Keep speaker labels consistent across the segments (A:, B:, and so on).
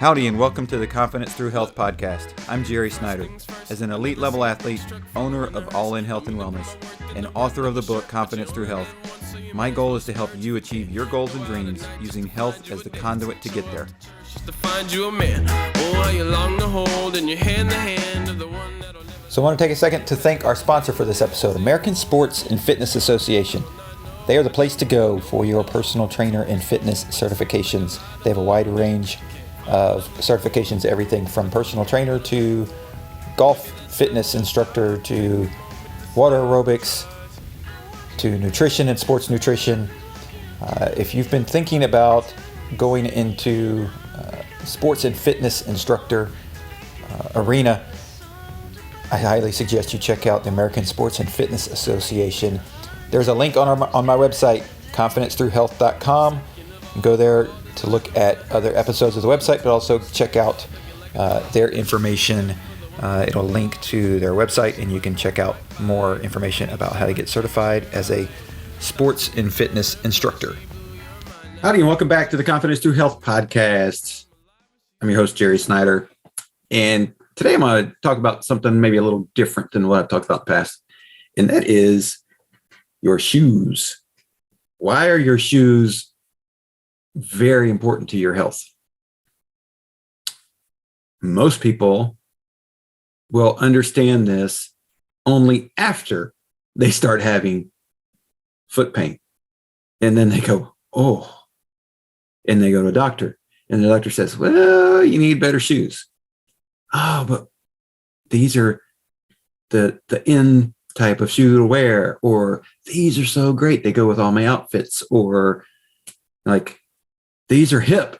A: Howdy and welcome to the Confidence Through Health podcast. I'm Jerry Snider. As an elite level athlete, owner of All In Health and Wellness, and author of the book Confidence Through Health, my goal is to help you achieve your goals and dreams using health as the conduit to get there. So I want to take a second to thank our sponsor for this episode, American Sports and Fitness Association. They are the place to go for your personal trainer and fitness certifications. They have a wide range of certifications, everything from personal trainer to golf fitness instructor to water aerobics to nutrition and sports nutrition. If you've been thinking about going into sports and fitness instructor arena, I highly suggest you check out the American Sports and Fitness Association. There's a link on my website, confidencethroughhealth.com. Go there to look at other episodes of the website, but also check out their information. It'll link to their website, and you can check out more information about how to get certified as a sports and fitness instructor. Howdy, and welcome back to the Confidence Through Health podcast. I'm your host, Jerry Snider, and today I'm going to talk about something maybe a little different than what I've talked about in the past, and that is your shoes. Why are your shoes very important to your health? Most people will understand this only after they start having foot pain. And then they go, oh, and they go to a doctor. And the doctor says, well, you need better shoes. Oh, but these are the in type of shoe to wear, or these are so great, they go with all my outfits, or like, these are hip.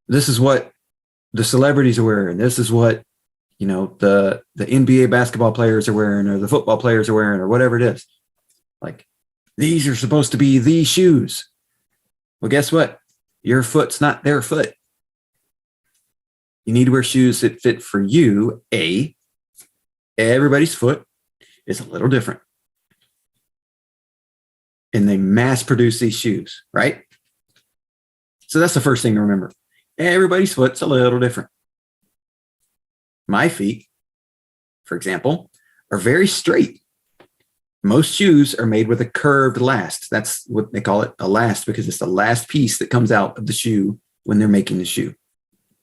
A: This is what the celebrities are wearing. This is what, the NBA basketball players are wearing, or the football players are wearing, or whatever it is. Like, these are supposed to be the shoes. Well, guess what? Your foot's not their foot. You need to wear shoes that fit for you. Everybody's foot is a little different. And they mass produce these shoes, right? So that's the first thing to remember. Everybody's foot's a little different. My feet, for example, are very straight. Most shoes are made with a curved last. That's what they call it, a last, because it's the last piece that comes out of the shoe when they're making the shoe.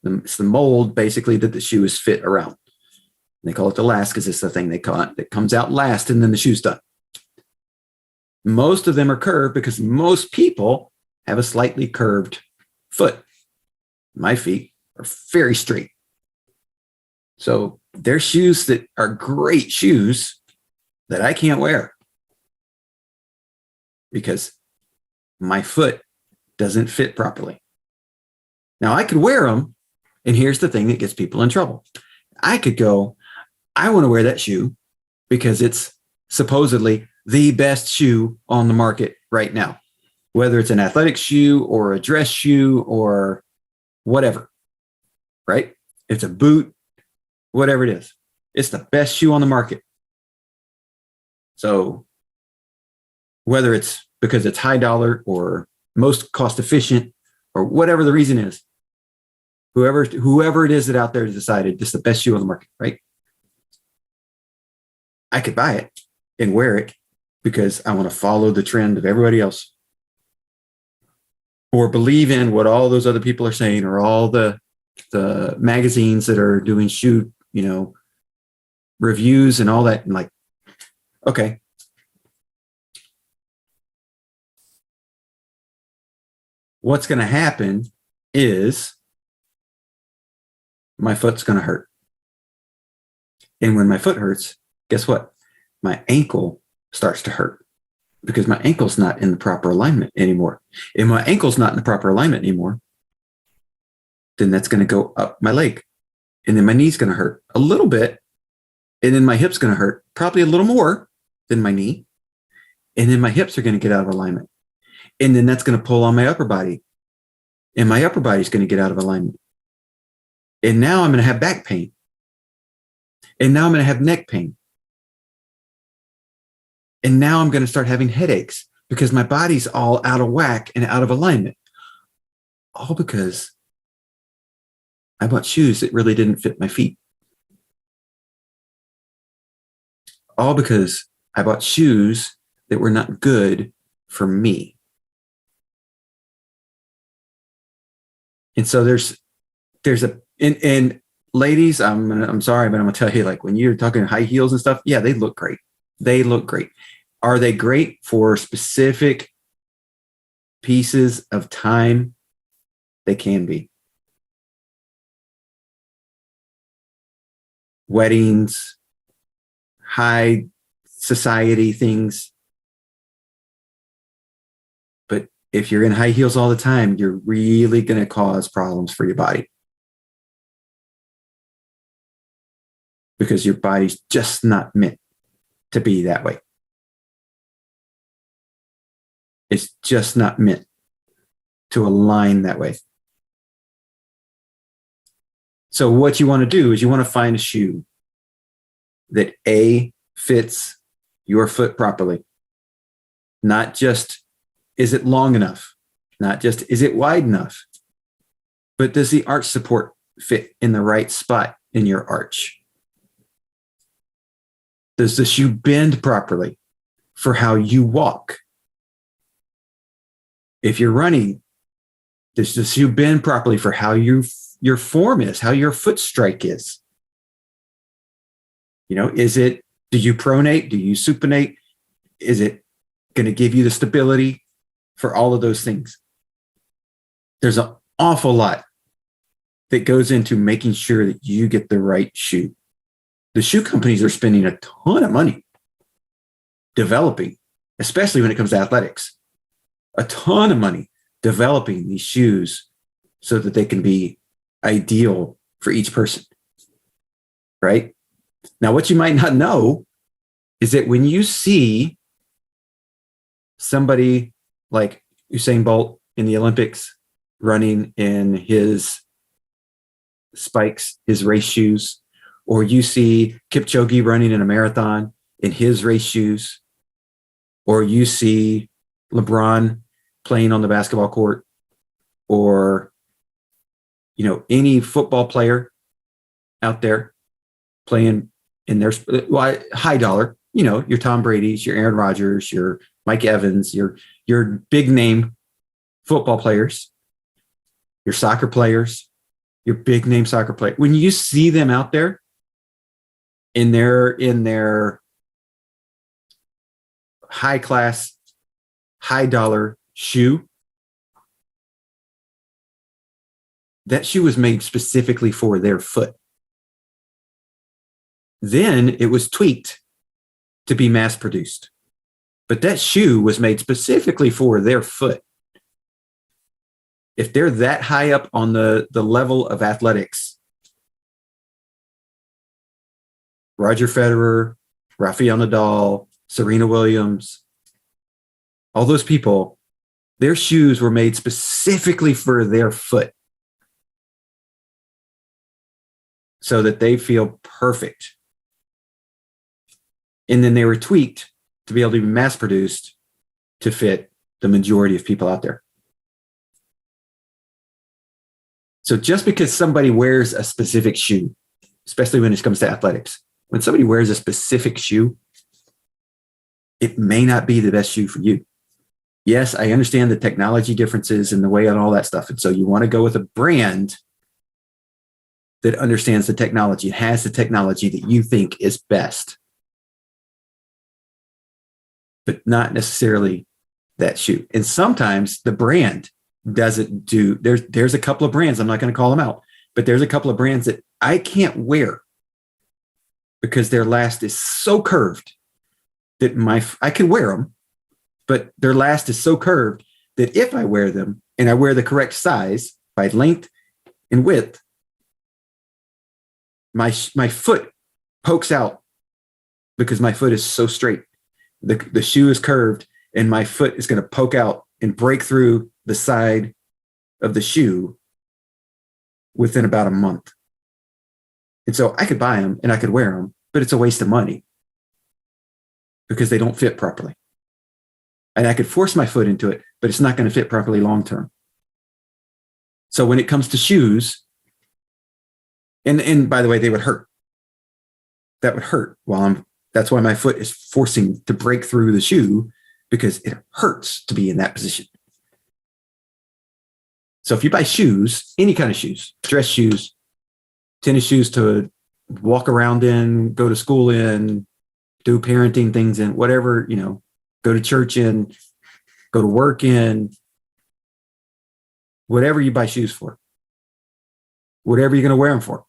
A: It's the mold, basically, that the shoe is fit around. They call it the last because it's the thing they call it that comes out last, and then the shoe's done. Most of them are curved because most people have a slightly curved foot. My feet are very straight. So they're shoes that are great shoes that I can't wear because my foot doesn't fit properly. Now I could wear them, and here's the thing that gets people in trouble. I could go, I want to wear that shoe because it's supposedly the best shoe on the market right now. Whether it's an athletic shoe or a dress shoe or whatever, right? It's a boot, whatever it is. It's the best shoe on the market. So whether it's because it's high dollar or most cost efficient or whatever the reason is, whoever it is that out there decided this is the best shoe on the market, right? I could buy it and wear it because I want to follow the trend of everybody else, or believe in what all those other people are saying, or all the magazines that are doing shoe, reviews and all that. And like, okay. What's going to happen is my foot's going to hurt. And when my foot hurts, guess what? My ankle starts to hurt because my ankle's not in the proper alignment anymore. If my ankle's not in the proper alignment anymore, then that's going to go up my leg. And then my knee's going to hurt a little bit. And then my hip's going to hurt probably a little more than my knee. And then my hips are going to get out of alignment. And then that's going to pull on my upper body. And my upper body's going to get out of alignment. And now I'm going to have back pain. And now I'm going to have neck pain. And now I'm going to start having headaches because my body's all out of whack and out of alignment. All because I bought shoes that really didn't fit my feet. All because I bought shoes that were not good for me. And so there's a and ladies, I'm sorry, but I'm gonna tell you, like when you're talking high heels and stuff, yeah, they look great. They look great. Are they great for specific pieces of time? They can be. Weddings, high society things. But if you're in high heels all the time, you're really going to cause problems for your body. Because your body's just not meant to be that way. It's just not meant to align that way. So what you want to do is you want to find a shoe that A, fits your foot properly. Not just, is it long enough? Not just, is it wide enough? But does the arch support fit in the right spot in your arch? Does the shoe bend properly for how you walk? If you're running, does the shoe bend properly for how your form is, how your foot strike is? You know, do you pronate? Do you supinate? Is it going to give you the stability for all of those things? There's an awful lot that goes into making sure that you get the right shoe. The shoe companies are spending a ton of money developing, especially when it comes to athletics, a ton of money developing these shoes so that they can be ideal for each person, right? Now, what you might not know is that when you see somebody like Usain Bolt in the Olympics running in his spikes, his race shoes, or you see Kipchoge running in a marathon in his race shoes, or you see LeBron playing on the basketball court, or any football player out there playing in their high dollar, your Tom Brady's, your Aaron Rodgers, your Mike Evans, your big name football players, your soccer players, your big name soccer player. When you see them out there in their high class, high dollar shoe, that shoe was made specifically for their foot. Then it was tweaked to be mass produced. But that shoe was made specifically for their foot. If they're that high up on the level of athletics, Roger Federer, Rafael Nadal, Serena Williams, all those people, their shoes were made specifically for their foot so that they feel perfect. And then they were tweaked to be able to be mass produced to fit the majority of people out there. So just because somebody wears a specific shoe, especially when it comes to athletics, when somebody wears a specific shoe, it may not be the best shoe for you. Yes, I understand the technology differences and the way and all that stuff. And so you want to go with a brand that understands the technology, has the technology that you think is best, but not necessarily that shoe. And sometimes the brand doesn't do, there's a couple of brands, I'm not going to call them out, but there's a couple of brands that I can't wear because their last is so curved that I can wear them, but their last is so curved that if I wear them and I wear the correct size by length and width, my foot pokes out because my foot is so straight. The shoe is curved and my foot is going to poke out and break through the side of the shoe within about a month. And so I could buy them and I could wear them, but it's a waste of money because they don't fit properly. And I could force my foot into it, but it's not going to fit properly long term. So when it comes to shoes, And by the way, they would hurt. That would hurt that's why my foot is forcing to break through the shoe, because it hurts to be in that position. So if you buy shoes, any kind of shoes, dress shoes, tennis shoes to walk around in, go to school in, do parenting things in, whatever, go to church in, go to work in, whatever you buy shoes for, whatever you're going to wear them for,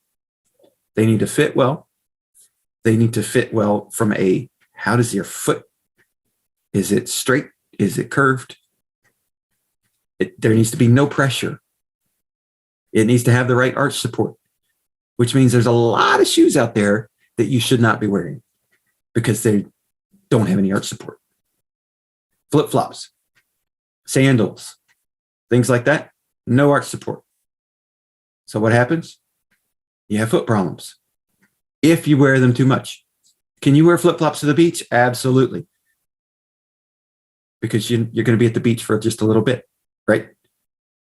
A: they need to fit well. They need to fit well from how does your foot, is it straight? Is it curved? There needs to be no pressure. It needs to have the right arch support, which means there's a lot of shoes out there that you should not be wearing because they don't have any arch support. Flip-flops, sandals, things like that, no arch support. So what happens? You have foot problems if you wear them too much. Can you wear flip-flops to the beach? Absolutely. Because you're going to be at the beach for just a little bit, right?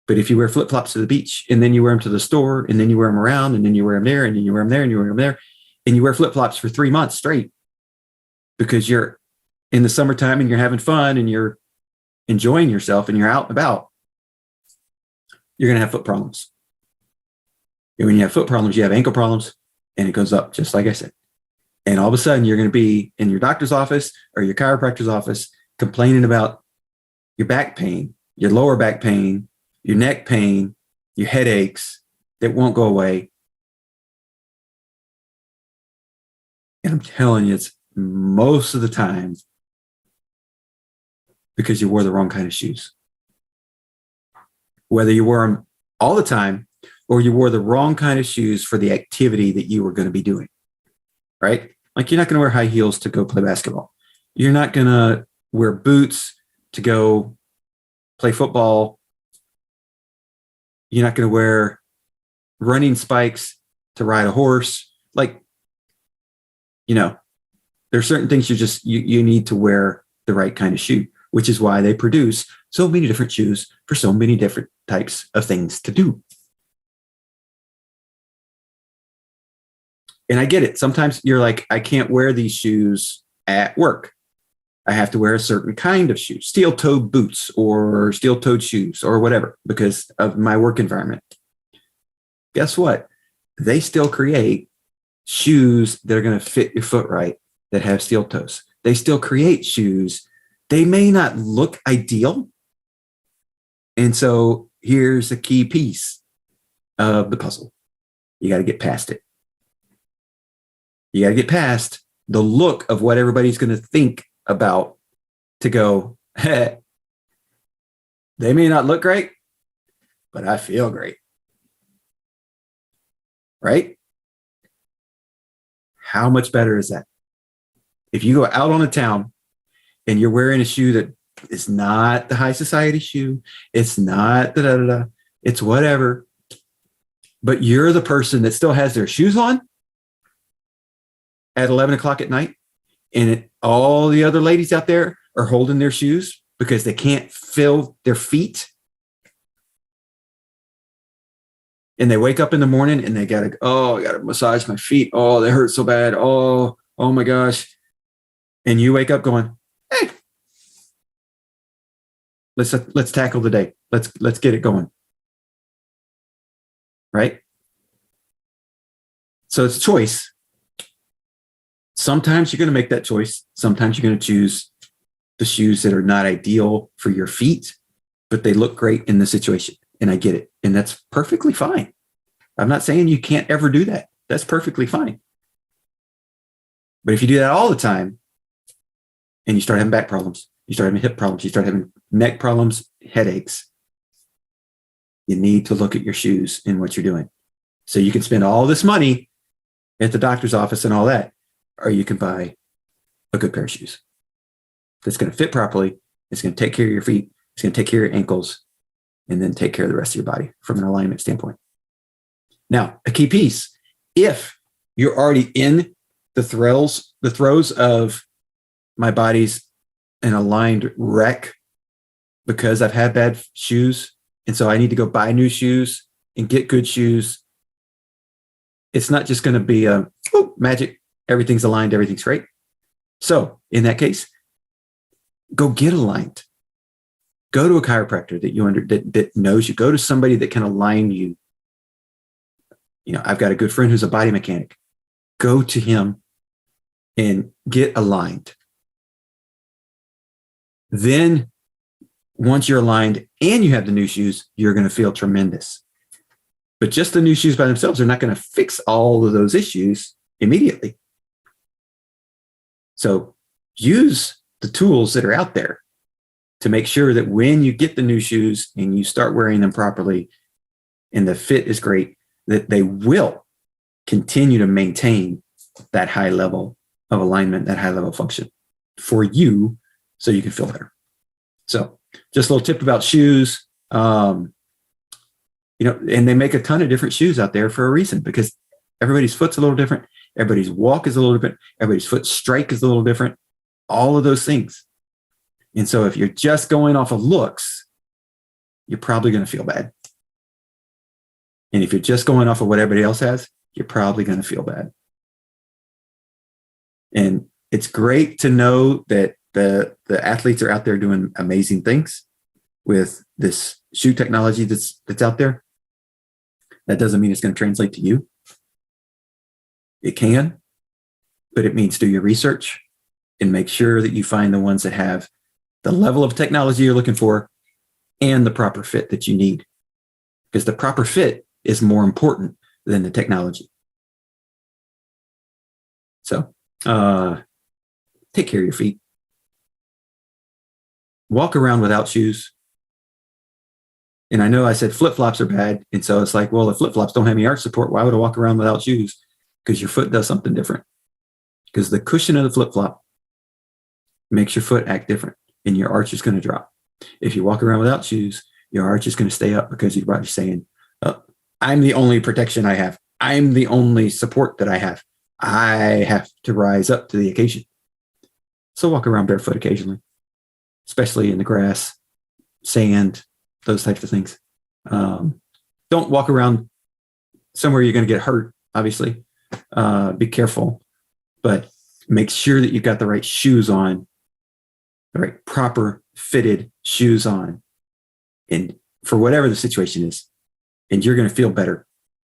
A: But if you wear flip-flops to the beach and then you wear them to the store and then you wear them around and then you wear them there and then you wear them there and you wear them there and you wear flip-flops for 3 months straight because you're in the summertime and you're having fun and you're enjoying yourself and you're out and about, you're going to have foot problems. And when you have foot problems, you have ankle problems, and it goes up, just like I said. And all of a sudden, you're going to be in your doctor's office or your chiropractor's office complaining about your back pain, your lower back pain, your neck pain, your headaches that won't go away. And I'm telling you, it's most of the time because you wore the wrong kind of shoes. Whether you wore them all the time or you wore the wrong kind of shoes for the activity that you were going to be doing, right? Like you're not going to wear high heels to go play basketball. You're not going to wear boots to go play football. You're not going to wear running spikes to ride a horse. Like, there are certain things you need to wear the right kind of shoe, which is why they produce so many different shoes for so many different types of things to do. And I get it. Sometimes you're like, I can't wear these shoes at work. I have to wear a certain kind of shoe, steel-toed boots or steel-toed shoes or whatever because of my work environment. Guess what? They still create shoes that are going to fit your foot right that have steel toes. They still create shoes. They may not look ideal. And so here's a key piece of the puzzle. You got to get past it. You got to get past the look of what everybody's going to think about to go, hey, they may not look great, but I feel great. Right? How much better is that? If you go out on a town and you're wearing a shoe that is not the high society shoe, it's not it's whatever, but you're the person that still has their shoes on at 11 o'clock at night, and all the other ladies out there are holding their shoes because they can't feel their feet. And they wake up in the morning and they I gotta massage my feet. Oh, they hurt so bad. Oh my gosh. And you wake up going, hey, let's tackle the day. Let's get it going. Right? So it's a choice. Sometimes you're going to make that choice. Sometimes you're going to choose the shoes that are not ideal for your feet, but they look great in the situation. And I get it. And that's perfectly fine. I'm not saying you can't ever do that. That's perfectly fine. But if you do that all the time and you start having back problems, you start having hip problems, you start having neck problems, headaches, you need to look at your shoes and what you're doing. So you can spend all this money at the doctor's office and all that, or you can buy a good pair of shoes that's going to fit properly. It's going to take care of your feet. It's going to take care of your ankles and then take care of the rest of your body from an alignment standpoint. Now, a key piece, if you're already in the throes of my body's an aligned wreck because I've had bad shoes, and so I need to go buy new shoes and get good shoes, It's not just going to be magic. Everything's aligned. Everything's great. So in that case, go get aligned. Go to a chiropractor that knows you. Go to somebody that can align you. I've got a good friend who's a body mechanic. Go to him and get aligned. Then once you're aligned and you have the new shoes, you're going to feel tremendous. But just the new shoes by themselves are not going to fix all of those issues immediately. So use the tools that are out there to make sure that when you get the new shoes and you start wearing them properly and the fit is great, that they will continue to maintain that high level of alignment, that high level of function for you so you can feel better. So just a little tip about shoes. And they make a ton of different shoes out there for a reason, because everybody's foot's a little different. Everybody's walk is a little different. Everybody's foot strike is a little different. All of those things. And so if you're just going off of looks, you're probably going to feel bad. And if you're just going off of what everybody else has, you're probably going to feel bad. And it's great to know that the athletes are out there doing amazing things with this shoe technology that's out there. That doesn't mean it's going to translate to you. It can, but it means do your research and make sure that you find the ones that have the level of technology you're looking for and the proper fit that you need. Because the proper fit is more important than the technology. So take care of your feet. Walk around without shoes. And I know I said flip-flops are bad. And so it's like, well, if flip-flops don't have any arch support, why would I walk around without shoes? Because your foot does something different. Because the cushion of the flip-flop makes your foot act different and your arch is going to drop. If you walk around without shoes, your arch is going to stay up because your body's saying, I'm the only protection I have. I'm the only support that I have. I have to rise up to the occasion. So walk around barefoot occasionally, especially in the grass, sand, those types of things. Don't walk around somewhere you're going to get hurt, obviously. Be careful, but make sure that you've got the right shoes on, the right proper fitted shoes on, and for whatever the situation is, and you're going to feel better.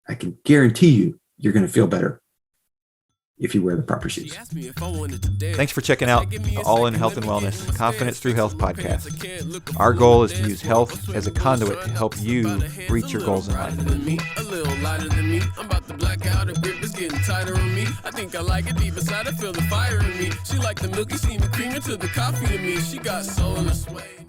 A: I can guarantee you're going to feel better if you wear the proper shoes. Thanks for checking out the All in Health and Wellness Confidence Through Health podcast. Our goal is to use health as a conduit to help you reach your goals in life.
B: A little lighter than me. I'm about to black out. Her grip is getting tighter on me. I think I like it deep inside. I feel the fire in me. She like the milky, see me cream into the coffee to me. She got soul in her sway.